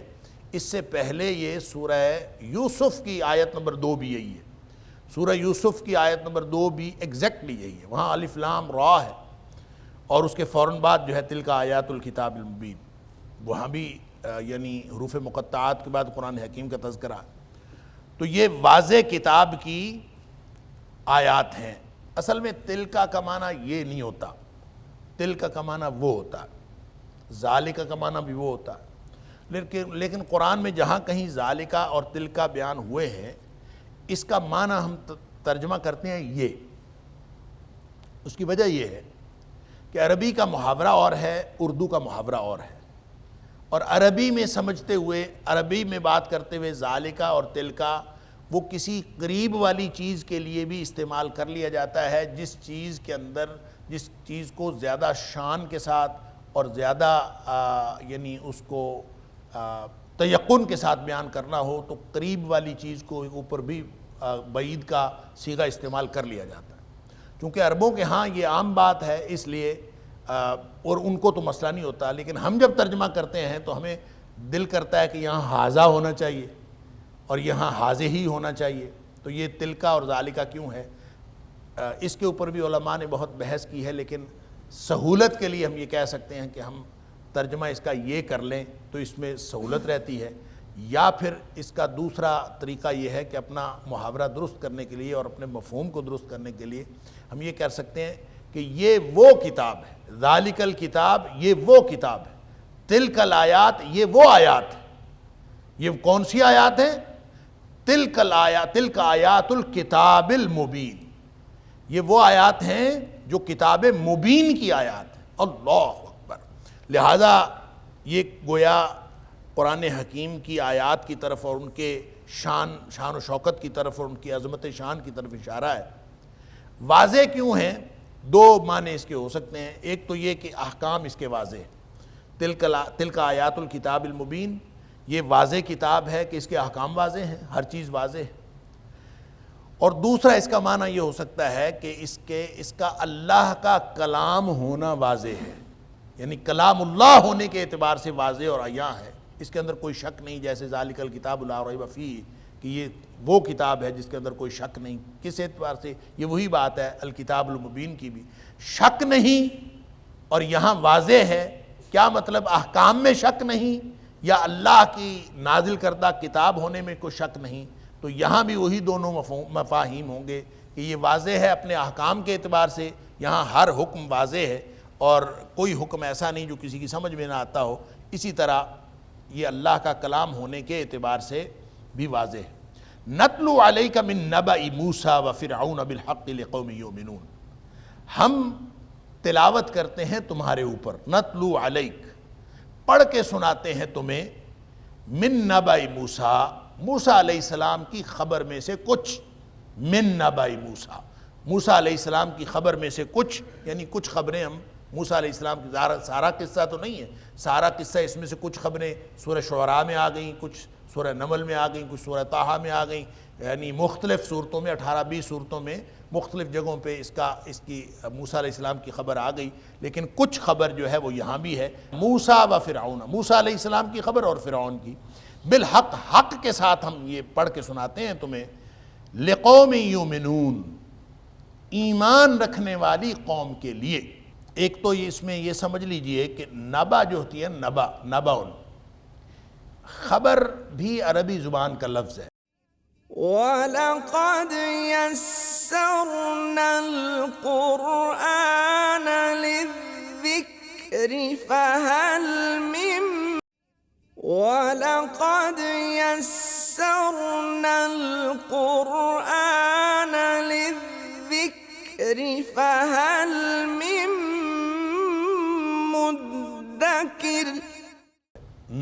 Speaker 2: اس سے پہلے یہ سورہ یوسف کی آیت نمبر 2 بھی یہی ہے، سورہ یوسف کی آیت نمبر 2 بھی ایگزیکٹلی یہی ہے، وہاں الف لام را ہے، اور اس کے فوراً بعد جو ہے تلک آیات الکتاب المبین، وہاں بھی یعنی حروف مقطعات کے بعد قرآن حکیم کا تذکرہ۔ تو یہ واضح کتاب کی آیات ہیں۔ اصل میں تلکا کا معنی یہ نہیں ہوتا، تلکا کا معنی وہ ہوتا ہے، ذالکا کا معنی بھی وہ ہوتا ہے، لیکن قرآن میں جہاں کہیں ذالکا اور تلکا بیان ہوئے ہیں، اس کا معنی ہم ترجمہ کرتے ہیں یہ۔ اس کی وجہ یہ ہے کہ عربی کا محاورہ اور ہے، اردو کا محاورہ اور ہے، اور عربی میں سمجھتے ہوئے، عربی میں بات کرتے ہوئے ذالکا اور تلکا وہ کسی قریب والی چیز کے لیے بھی استعمال کر لیا جاتا ہے، جس چیز کے اندر، جس چیز کو زیادہ شان کے ساتھ اور زیادہ یعنی اس کو تیقن کے ساتھ بیان کرنا ہو تو قریب والی چیز کو اوپر بھی بعید کا صیغہ استعمال کر لیا جاتا ہے۔ چونکہ عربوں کے ہاں یہ عام بات ہے، اس لیے اور ان کو تو مسئلہ نہیں ہوتا، لیکن ہم جب ترجمہ کرتے ہیں تو ہمیں دل کرتا ہے کہ یہاں حاذا ہونا چاہیے اور یہاں حاضے ہی ہونا چاہیے، تو یہ تلکا اور ذالکا کیوں ہے؟ اس کے اوپر بھی علماء نے بہت بحث کی ہے، لیکن سہولت کے لیے ہم یہ کہہ سکتے ہیں کہ ہم ترجمہ اس کا یہ کر لیں تو اس میں سہولت رہتی ہے، یا پھر اس کا دوسرا طریقہ یہ ہے کہ اپنا محاورہ درست کرنے کے لیے اور اپنے مفہوم کو درست کرنے کے لیے ہم یہ کہہ سکتے ہیں کہ یہ وہ کتاب ہے، ذالک الکتاب یہ وہ کتاب ہے، تلک الآیات یہ وہ آیات ہے۔ یہ کون سی آیات ہیں؟ تلک آیات الکتاب المبین، یہ وہ آیات ہیں جو کتاب مبین کی آیات ہیں۔ اللہ اکبر! لہذا یہ گویا قرآن حکیم کی آیات کی طرف اور ان کے شان و شوکت کی طرف اور ان کی عظمت شان کی طرف اشارہ ہے۔ واضح کیوں ہیں؟ دو معنی اس کے ہو سکتے ہیں۔ ایک تو یہ کہ احکام اس کے واضح ہیں، تلک آیات الکتاب المبین، یہ واضح کتاب ہے کہ اس کے احکام واضح ہیں، ہر چیز واضح ہے۔ اور دوسرا اس کا معنی یہ ہو سکتا ہے کہ اس کا اللہ کا کلام ہونا واضح ہے، یعنی کلام اللہ ہونے کے اعتبار سے واضح اور عیاں ہے، اس کے اندر کوئی شک نہیں، جیسے ذالک الکتاب لا ریب فیہ کہ یہ وہ کتاب ہے جس کے اندر کوئی شک نہیں۔ کس اعتبار سے؟ یہ وہی بات ہے الکتاب المبین کی بھی، شک نہیں اور یہاں واضح ہے۔ کیا مطلب؟ احکام میں شک نہیں یا اللہ کی نازل کردہ کتاب ہونے میں کوئی شک نہیں؟ تو یہاں بھی وہی دونوں مفاہیم ہوں گے کہ یہ واضح ہے اپنے احکام کے اعتبار سے، یہاں ہر حکم واضح ہے اور کوئی حکم ایسا نہیں جو کسی کی سمجھ میں نہ آتا ہو۔ اسی طرح یہ اللہ کا کلام ہونے کے اعتبار سے بھی واضح ہے۔ نتلو علیک من نبأ موسیٰ وفرعون بالحق لقوم یؤمنون، ہم تلاوت کرتے ہیں تمہارے اوپر، نتلو علیک پڑھ کے سناتے ہیں تمہیں، من نبأ موسیٰ موسیٰ علیہ السلام کی خبر میں سے کچھ، من نبأ موسیٰ موسیٰ علیہ السلام کی خبر میں سے کچھ، یعنی کچھ خبریں ہم موسیٰ علیہ السلام کی، سارا قصہ تو نہیں ہے، سارا قصہ اس میں سے کچھ خبریں سورہ شعراء میں آ گئیں، کچھ سورہ نمل میں آ گئیں، کچھ سورہ طٰہٰ میں آ گئیں، یعنی مختلف صورتوں میں 18-20 صورتوں میں مختلف جگہوں پہ اس کی موسیٰ علیہ السلام کی خبر آ گئی، لیکن کچھ خبر جو ہے وہ یہاں بھی ہے۔ موسیٰ و فرعون، موسیٰ علیہ السلام کی خبر اور فرعون کی، بالحق حق کے ساتھ ہم یہ پڑھ کے سناتے ہیں تمہیں، لقوم یؤمنون ایمان رکھنے والی قوم کے لیے۔ ایک تو اس میں یہ سمجھ لیجئے کہ نبا جو ہوتی ہے، نباؤن خبر بھی عربی زبان کا لفظ ہے۔
Speaker 1: وَلَقَدْ يَسَّرْنَا الْقُرْآنَ لِلذِّكْرِ فَهَلْ مِن وَلَقَدْ يَسَّرْنَا الْقُرْآنَ لِلذِّكْرِ فَهَلْ مِن مُدَّكِرٍ۔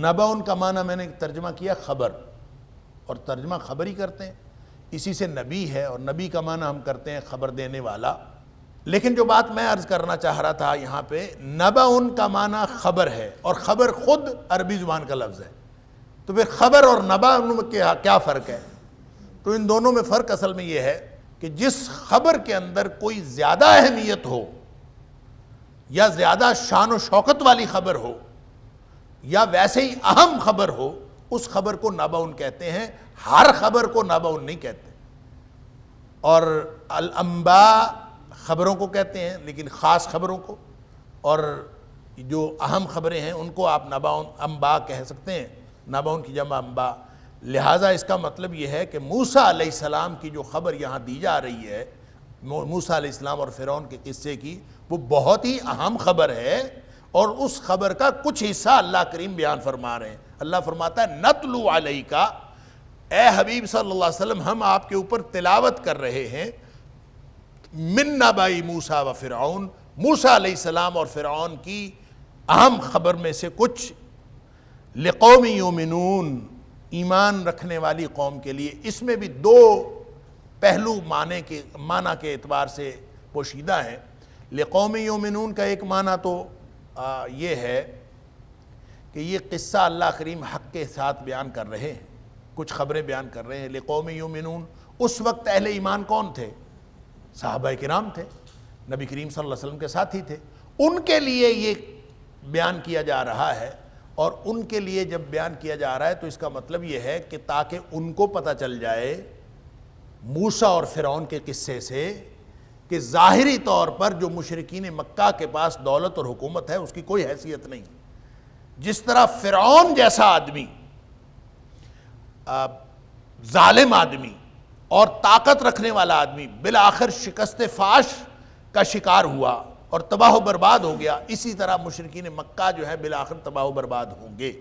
Speaker 2: نباؤن کا معنی میں نے ترجمہ کیا خبر، اور ترجمہ خبر ہی کرتے ہیں، اسی سے نبی ہے، اور نبی کا معنی ہم کرتے ہیں خبر دینے والا۔ لیکن جو بات میں عرض کرنا چاہ رہا تھا یہاں پہ، نباؤن کا معنی خبر ہے، اور خبر خود عربی زبان کا لفظ ہے، تو پھر خبر اور نباؤن میں کیا فرق ہے؟ تو ان دونوں میں فرق اصل میں یہ ہے کہ جس خبر کے اندر کوئی زیادہ اہمیت ہو یا زیادہ شان و شوکت والی خبر ہو یا ویسے ہی اہم خبر ہو، اس خبر کو نباؤن کہتے ہیں، ہر خبر کو نباؤن نہیں کہتے۔ اور الانباء خبروں کو کہتے ہیں، لیکن خاص خبروں کو، اور جو اہم خبریں ہیں ان کو آپ نباؤن انباء کہہ سکتے ہیں، نباؤن کی جمع انباء۔ لہٰذا اس کا مطلب یہ ہے کہ موسیٰ علیہ السلام کی جو خبر یہاں دی جا رہی ہے، موسیٰ علیہ السلام اور فرعون کے قصے کی، وہ بہت ہی اہم خبر ہے، اور اس خبر کا کچھ حصہ اللہ کریم بیان فرما رہے ہیں۔ اللہ فرماتا ہے نتلو علیک، اے حبیب صلی اللہ علیہ وسلم ہم آپ کے اوپر تلاوت کر رہے ہیں، من نبأ موسیٰ و فرعون، موسیٰ علیہ السلام اور فرعون کی اہم خبر میں سے کچھ، لقوم یؤمنون ایمان رکھنے والی قوم کے لیے، اس میں بھی دو پہلو معنی کے اعتبار سے پوشیدہ ہیں۔ لقوم یؤمنون کا ایک معنی تو یہ ہے کہ یہ قصہ اللہ کریم حق کے ساتھ بیان کر رہے ہیں، کچھ خبریں بیان کر رہے ہیں۔ لقوم یؤمنون، اس وقت اہل ایمان کون تھے؟ صحابہ کرام تھے، نبی کریم صلی اللہ علیہ وسلم کے ساتھی تھے، ان کے لیے یہ بیان کیا جا رہا ہے۔ اور ان کے لیے جب بیان کیا جا رہا ہے تو اس کا مطلب یہ ہے کہ تاکہ ان کو پتہ چل جائے موسیٰ اور فرعون کے قصے سے کہ ظاہری طور پر جو مشرکین مکہ کے پاس دولت اور حکومت ہے اس کی کوئی حیثیت نہیں۔ جس طرح فرعون جیسا آدمی، ظالم آدمی اور طاقت رکھنے والا آدمی بالآخر شکست فاش کا شکار ہوا اور تباہ و برباد ہو گیا، اسی طرح مشرکین مکہ جو ہے بالآخر تباہ و برباد ہوں گے۔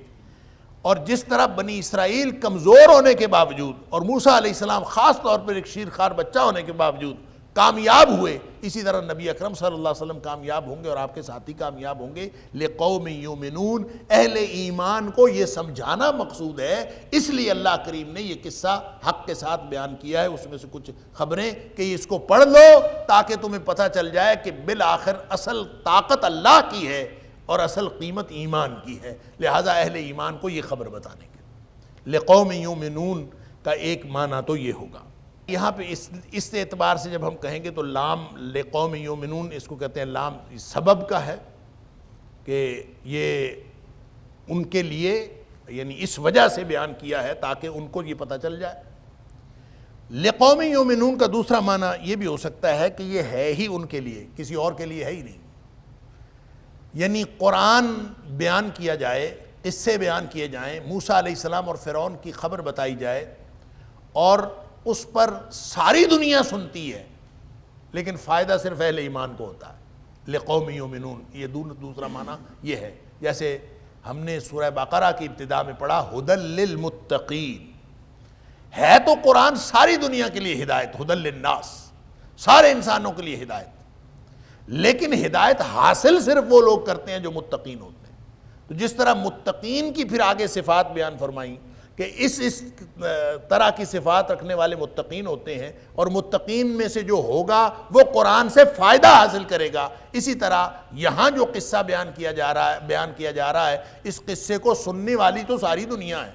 Speaker 2: اور جس طرح بنی اسرائیل کمزور ہونے کے باوجود اور موسیٰ علیہ السلام خاص طور پر ایک شیرخوار بچہ ہونے کے باوجود کامیاب ہوئے، اسی طرح نبی اکرم صلی اللہ علیہ وسلم کامیاب ہوں گے اور آپ کے ساتھی کامیاب ہوں گے۔ لقوم یؤمنون، اہل ایمان کو یہ سمجھانا مقصود ہے، اس لیے اللہ کریم نے یہ قصہ حق کے ساتھ بیان کیا ہے۔ اس میں سے کچھ خبریں کہ اس کو پڑھ لو تاکہ تمہیں پتہ چل جائے کہ بالآخر اصل طاقت اللہ کی ہے اور اصل قیمت ایمان کی ہے، لہٰذا اہل ایمان کو یہ خبر بتانے کے۔ لقوم یؤمنون کا ایک معنی تو یہ ہوگا۔ یہاں پہ اس اعتبار سے جب ہم کہیں گے تو لام لقوم یؤمنون، اس کو کہتے ہیں لام سبب کا ہے کہ یہ ان کے لیے، یعنی اس وجہ سے بیان کیا ہے تاکہ ان کو یہ پتہ چل جائے۔ لقوم یؤمنون کا دوسرا معنی یہ بھی ہو سکتا ہے کہ یہ ہے ہی ان کے لیے، کسی اور کے لیے ہے ہی نہیں، یعنی قرآن بیان کیا جائے، قصے بیان کیے جائیں، موسیٰ علیہ السلام اور فرعون کی خبر بتائی جائے اور اس پر ساری دنیا سنتی ہے، لیکن فائدہ صرف اہل ایمان کو ہوتا ہے۔ لقوم یؤمنون، یہ دوسرا معنی یہ ہے، جیسے ہم نے سورہ بقرہ کی ابتدا میں پڑھا ھدی للمتقین، ہے تو قرآن ساری دنیا کے لیے ہدایت، ھدی للناس، سارے انسانوں کے لیے ہدایت، لیکن ہدایت حاصل صرف وہ لوگ کرتے ہیں جو متقین ہوتے ہیں۔ تو جس طرح متقین کی پھر آگے صفات بیان فرمائیں کہ اس طرح کی صفات رکھنے والے متقین ہوتے ہیں، اور متقین میں سے جو ہوگا وہ قرآن سے فائدہ حاصل کرے گا۔ اسی طرح یہاں جو قصہ بیان کیا جا رہا ہے اس قصے کو سننے والی تو ساری دنیا ہے۔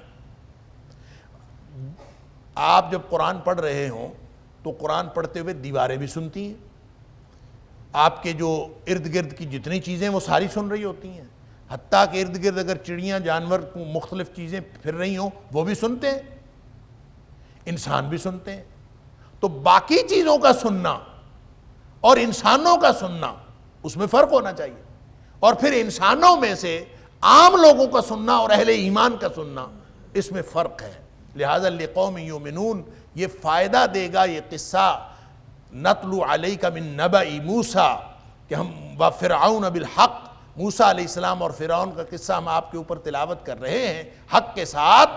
Speaker 2: آپ جب قرآن پڑھ رہے ہوں تو قرآن پڑھتے ہوئے دیواریں بھی سنتی ہیں، آپ کے جو ارد گرد کی جتنی چیزیں وہ ساری سن رہی ہوتی ہیں، حتیٰ کہ ارد گرد اگر چڑیاں، جانور، مختلف چیزیں پھر رہی ہوں وہ بھی سنتے ہیں، انسان بھی سنتے ہیں۔ تو باقی چیزوں کا سننا اور انسانوں کا سننا، اس میں فرق ہونا چاہیے، اور پھر انسانوں میں سے عام لوگوں کا سننا اور اہل ایمان کا سننا، اس میں فرق ہے۔ لہذا لقوم یؤمنون، یہ فائدہ دے گا یہ قصہ، نتلو علیک من نبأ موسیٰ، کہ ہم وفرعون بالحق، موسیٰ علیہ السلام اور فرعون کا قصہ ہم آپ کے اوپر تلاوت کر رہے ہیں حق کے ساتھ۔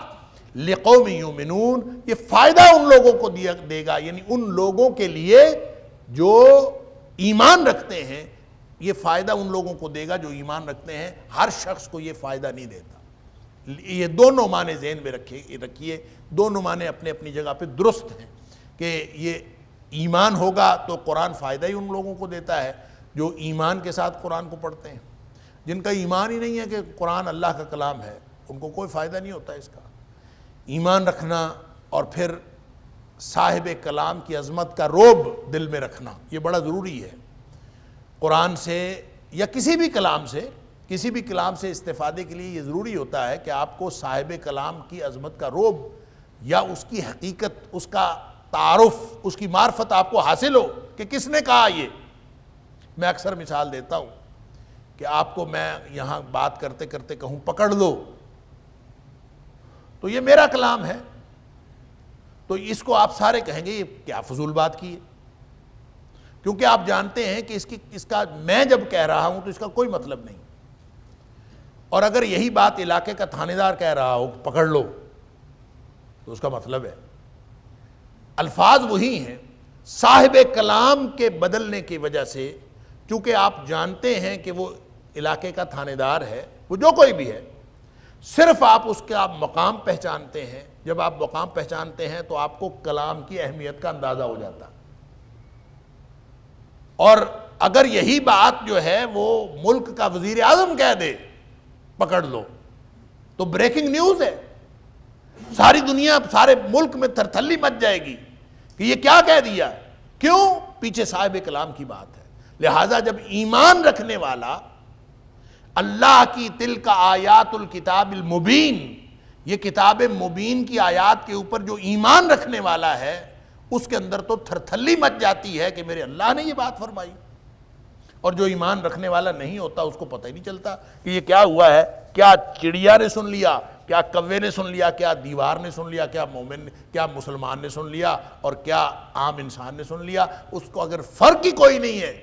Speaker 2: لقوم یؤمنون، یہ فائدہ ان لوگوں کو دے گا، یعنی ان لوگوں کے لیے جو ایمان رکھتے ہیں، یہ فائدہ ان لوگوں کو دے گا جو ایمان رکھتے ہیں، ہر شخص کو یہ فائدہ نہیں دیتا۔ یہ دونوں معنی ذہن میں رکھیے، دونوں معنی اپنے اپنی جگہ پہ درست ہیں کہ یہ ایمان ہوگا تو قرآن فائدہ ہی ان لوگوں کو دیتا ہے جو ایمان کے ساتھ قرآن کو پڑھتے ہیں۔ جن کا ایمان ہی نہیں ہے کہ قرآن اللہ کا کلام ہے، ان کو کوئی فائدہ نہیں ہوتا اس کا۔ ایمان رکھنا اور پھر صاحب کلام کی عظمت کا رعب دل میں رکھنا، یہ بڑا ضروری ہے۔ قرآن سے یا کسی بھی کلام سے استفادے کے لیے یہ ضروری ہوتا ہے کہ آپ کو صاحب کلام کی عظمت کا رعب یا اس کی حقیقت، اس کا تعارف، اس کی معرفت آپ کو حاصل ہو کہ کس نے کہا یہ۔ میں اکثر مثال دیتا ہوں کہ آپ کو میں یہاں بات کرتے کرتے کہوں پکڑ لو، تو یہ میرا کلام ہے، تو اس کو آپ سارے کہیں گے یہ کیا فضول بات کی ہے، کیونکہ آپ جانتے ہیں کہ اس کا میں جب کہہ رہا ہوں تو اس کا کوئی مطلب نہیں، اور اگر یہی بات علاقے کا تھانے دار کہہ رہا ہو پکڑ لو تو اس کا مطلب ہے۔ الفاظ وہی ہیں، صاحب کلام کے بدلنے کی وجہ سے، چونکہ آپ جانتے ہیں کہ وہ علاقے کا تھانے دار ہے، وہ جو کوئی بھی ہے، صرف آپ اس کے آپ مقام پہچانتے ہیں. جب آپ مقام پہچانتے ہیں تو آپ کو کلام کی اہمیت کا اندازہ ہو جاتا. اور اگر یہی بات جو ہے وہ ملک کا وزیر اعظم کہہ دے پکڑ لو تو بریکنگ نیوز ہے. ساری دنیا سارے ملک میں تھرتھلی مچ جائے گی کہ یہ کیا کہہ دیا. کیوں؟ پیچھے صاحب کلام کی بات ہے. لہذا جب ایمان رکھنے والا اللہ کی تلک آیات الکتاب المبین، یہ کتاب مبین کی آیات کے اوپر جو ایمان رکھنے والا ہے اس کے اندر تو تھرتھلی مچ جاتی ہے کہ میرے اللہ نے یہ بات فرمائی. اور جو ایمان رکھنے والا نہیں ہوتا اس کو پتہ ہی نہیں چلتا کہ یہ کیا ہوا ہے. کیا چڑیا نے سن لیا، کیا کوے نے سن لیا، کیا دیوار نے سن لیا، کیا مومن کیا مسلمان نے سن لیا، اور کیا عام انسان نے سن لیا. اس کو اگر فرق ہی کوئی نہیں ہے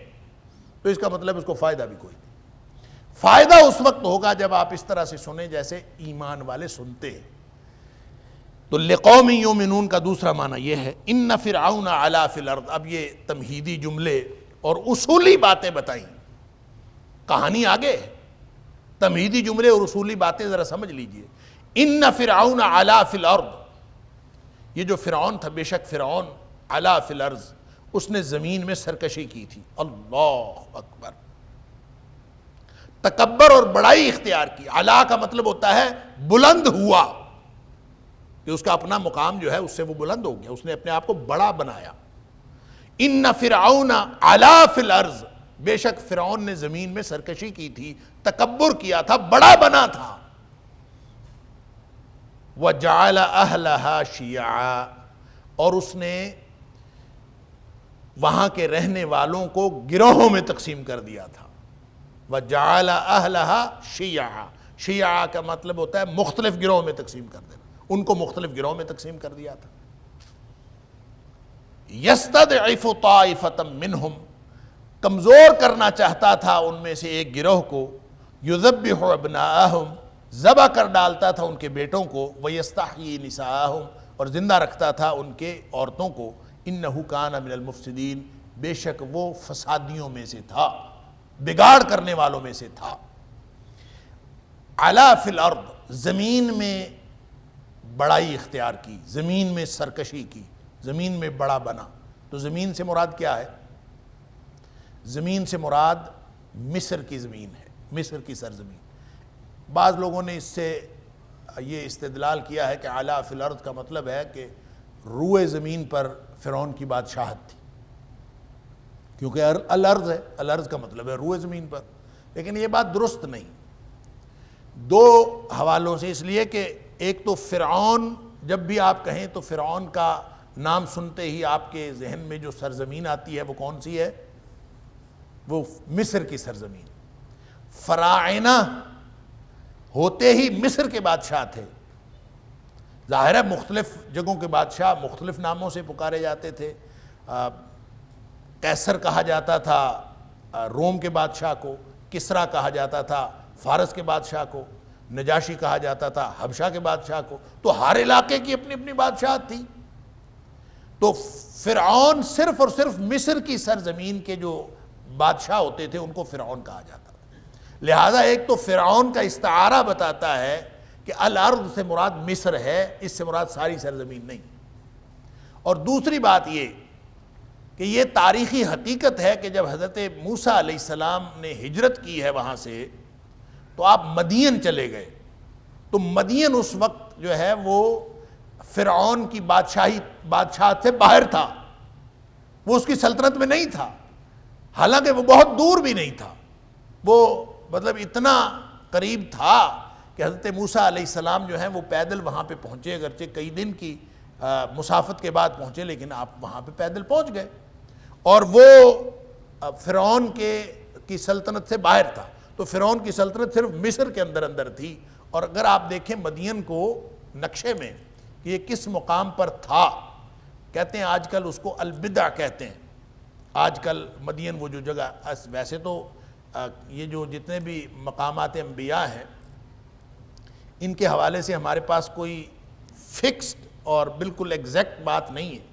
Speaker 2: تو اس کا مطلب اس کو فائدہ بھی کوئی نہیں. فائدہ اس وقت ہوگا جب آپ اس طرح سے سنیں جیسے ایمان والے سنتے ہیں. تو لقوم یؤمنون کا دوسرا معنی یہ ہے ان فرعون علا فی الارض. اب یہ تمہیدی جملے اور اصولی باتیں بتائیں، کہانی آگے ہے. تمہیدی جملے اور اصولی باتیں ذرا سمجھ لیجئے. ان فرعون علا فی الارض، یہ جو فرعون تھا بے شک فرعون علا فی الارض، اس نے زمین میں سرکشی کی تھی. اللہ اکبر، تکبر اور بڑائی اختیار کی. علا کا مطلب ہوتا ہے بلند ہوا، کہ اس کا اپنا مقام جو ہے اس سے وہ بلند ہو گیا، اس نے اپنے آپ کو بڑا بنایا. ان فرعون علا فی الارض، بے شک فرعون نے زمین میں سرکشی کی تھی، تکبر کیا تھا، بڑا بنا تھا. وجعل اہلہا شیعا، اور اس نے وہاں کے رہنے والوں کو گروہوں میں تقسیم کر دیا تھا. وجعل اہلہا شیعا، شیعا کا مطلب ہوتا ہے مختلف گروہوں میں تقسیم کر دینا. ان کو مختلف گروہوں میں تقسیم کر دیا تھا. یستضعف طائفۃ منہم، کمزور کرنا چاہتا تھا ان میں سے ایک گروہ کو. یذبح ابناءہم، ذبح کر ڈالتا تھا ان کے بیٹوں کو. ویستحیی نساءہم، اور زندہ رکھتا تھا ان کے عورتوں کو. انہ کان من المفسدین، بے شک وہ فسادیوں میں سے تھا، بگاڑ کرنے والوں میں سے تھا. علا فی الارض، زمین میں بڑائی اختیار کی، زمین میں سرکشی کی، زمین میں بڑا بنا. تو زمین سے مراد کیا ہے؟ زمین سے مراد مصر کی زمین ہے، مصر کی سرزمین. بعض لوگوں نے اس سے یہ استدلال کیا ہے کہ علا فی الارض کا مطلب ہے کہ روئے زمین پر فرعون کی بادشاہت تھی، کیونکہ الارض ہے، الارض کا مطلب ہے روئے زمین پر. لیکن یہ بات درست نہیں، دو حوالوں سے. اس لیے کہ ایک تو فرعون، جب بھی آپ کہیں تو فرعون کا نام سنتے ہی آپ کے ذہن میں جو سرزمین آتی ہے وہ کون سی ہے؟ وہ مصر کی سرزمین. فراعنہ ہوتے ہی مصر کے بادشاہ تھے. ظاہر ہے مختلف جگہوں کے بادشاہ مختلف ناموں سے پکارے جاتے تھے. قیصر کہا جاتا تھا روم کے بادشاہ کو، کسریٰ کہا جاتا تھا فارس کے بادشاہ کو، نجاشی کہا جاتا تھا حبشہ کے بادشاہ کو. تو ہر علاقے کی اپنی اپنی بادشاہت تھی. تو فرعون صرف اور صرف مصر کی سرزمین کے جو بادشاہ ہوتے تھے ان کو فرعون کہا جاتا. لہذا ایک تو فرعون کا استعارہ بتاتا ہے کہ الارض سے مراد مصر ہے، اس سے مراد ساری سرزمین نہیں. اور دوسری بات یہ کہ یہ تاریخی حقیقت ہے کہ جب حضرت موسیٰ علیہ السلام نے ہجرت کی ہے وہاں سے تو آپ مدین چلے گئے. تو مدین اس وقت جو ہے وہ فرعون کی بادشاہت سے باہر تھا، وہ اس کی سلطنت میں نہیں تھا. حالانکہ وہ بہت دور بھی نہیں تھا، وہ مطلب اتنا قریب تھا کہ حضرت موسیٰ علیہ السلام جو ہیں وہ پیدل وہاں پہ پہنچے. اگرچہ کئی دن کی مسافت کے بعد پہنچے لیکن آپ وہاں پہ پیدل پہنچ گئے. اور وہ فرعون کی سلطنت سے باہر تھا. تو فرعون کی سلطنت صرف مصر کے اندر تھی. اور اگر آپ دیکھیں مدین کو نقشے میں کہ یہ کس مقام پر تھا، کہتے ہیں آج کل اس کو البدع کہتے ہیں. آج کل مدین وہ جو جگہ، ویسے تو یہ جو جتنے بھی مقامات انبیاء ہیں ان کے حوالے سے ہمارے پاس کوئی فکسڈ اور بالکل ایگزیکٹ بات نہیں ہے،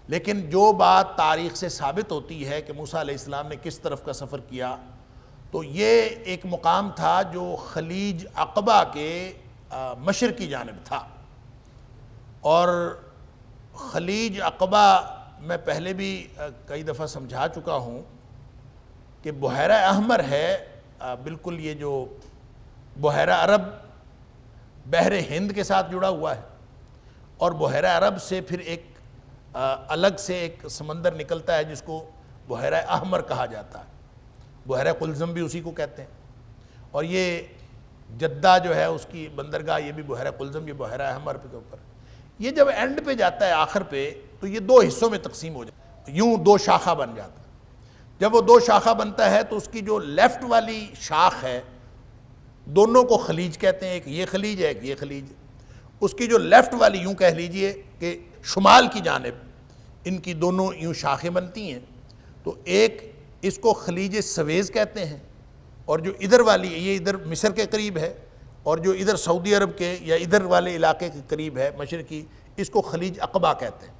Speaker 2: لیکن جو بات تاریخ سے ثابت ہوتی ہے کہ موسیٰ علیہ السلام نے کس طرف کا سفر کیا، تو یہ ایک مقام تھا جو خلیج عقبہ کے مشرق کی جانب تھا. اور خلیج عقبہ میں پہلے بھی کئی دفعہ سمجھا چکا ہوں کہ بحیرہ احمر ہے بالکل یہ جو بحیرہ عرب بحر ہند کے ساتھ جڑا ہوا ہے، اور بحیرہ عرب سے پھر ایک الگ سے ایک سمندر نکلتا ہے جس کو بحیرہ احمر کہا جاتا ہے. بحیرہ قلزم بھی اسی کو کہتے ہیں. اور یہ جدہ جو ہے اس کی بندرگاہ یہ بھی بحیرہ قلزم، یہ بحیرہ احمر کے اوپر. یہ جب اینڈ پہ جاتا ہے آخر پہ تو یہ دو حصوں میں تقسیم ہو جاتا ہے، یوں دو شاخہ بن جاتا ہے. جب وہ دو شاخہ بنتا ہے تو اس کی جو لیفٹ والی شاخ ہے دونوں کو خلیج کہتے ہیں، ایک یہ خلیج ہے ایک یہ خلیج. اس کی جو لیفٹ والی یوں کہہ لیجئے کہ شمال کی جانب ان کی دونوں یوں شاخیں بنتی ہیں، تو ایک اس کو خلیج سویز کہتے ہیں، اور جو ادھر والی یہ ادھر مصر کے قریب ہے، اور جو ادھر سعودی عرب کے یا ادھر والے علاقے کے قریب ہے مشرقی، اس کو خلیج عقبہ کہتے ہیں.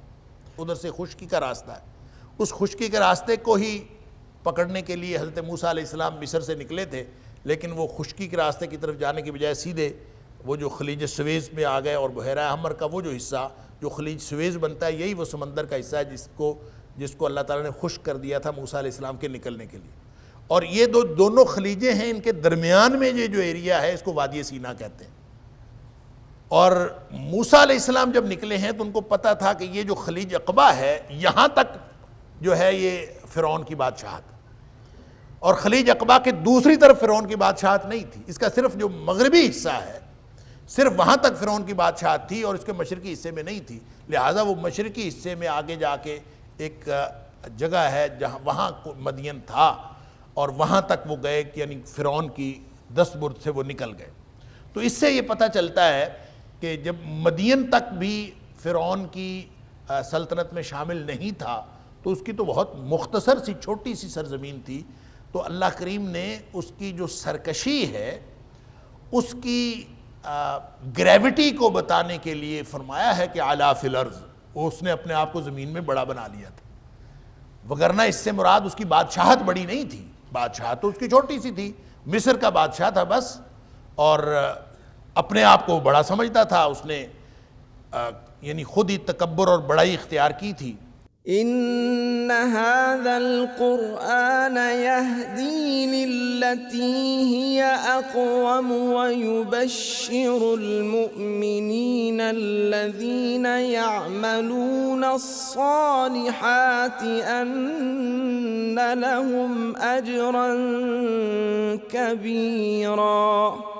Speaker 2: ادھر سے خشکی کا راستہ ہے. اس خشکی کے راستے کو ہی پکڑنے کے لیے حضرت موسیٰ علیہ السلام مصر سے نکلے تھے، لیکن وہ خشکی کے راستے کی طرف جانے کی بجائے سیدھے وہ جو خلیج سویز میں آ گئے. اور بحیرہ احمر کا وہ جو حصہ جو خلیج سویز بنتا ہے یہی وہ سمندر کا حصہ ہے جس کو اللہ تعالیٰ نے خشک کر دیا تھا موسیٰ علیہ السلام کے نکلنے کے لیے. اور یہ دونوں خلیجیں ہیں، ان کے درمیان میں یہ جو ایریا ہے اس کو وادی سینا کہتے ہیں. اور موسیٰ علیہ السلام جب نکلے ہیں تو ان کو پتہ تھا کہ یہ جو خلیج عقبہ ہے یہاں تک جو ہے یہ فرعون کی بادشاہت، اور خلیج عقبہ کے دوسری طرف فرعون کی بادشاہت نہیں تھی. اس کا صرف جو مغربی حصہ ہے صرف وہاں تک فرعون کی بادشاہت تھی، اور اس کے مشرقی حصے میں نہیں تھی. لہٰذا وہ مشرقی حصے میں آگے جا کے ایک جگہ ہے جہاں وہاں مدین تھا، اور وہاں تک وہ گئے، یعنی فرعون کی دستبرد سے وہ نکل گئے. تو اس سے یہ پتہ چلتا ہے کہ جب مدین تک بھی فرعون کی سلطنت میں شامل نہیں تھا تو اس کی تو بہت مختصر سی چھوٹی سی سرزمین تھی. تو اللہ کریم نے اس کی جو سرکشی ہے اس کی گریوٹی کو بتانے کے لیے فرمایا ہے کہ عَلَا فِی الْأَرْضِ، اس نے اپنے آپ کو زمین میں بڑا بنا لیا تھا. وگرنہ اس سے مراد اس کی بادشاہت بڑی نہیں تھی، بادشاہت تو اس کی چھوٹی سی تھی، مصر کا بادشاہ تھا بس، اور اپنے آپ کو بڑا سمجھتا تھا. اس نے یعنی خود ہی تکبر اور بڑائی اختیار کی تھی.
Speaker 1: إن هذا القرآن يهدي للتي هي أقوم ويبشر المؤمنين الذين يعملون الصالحات أن لهم أجرا كبيرا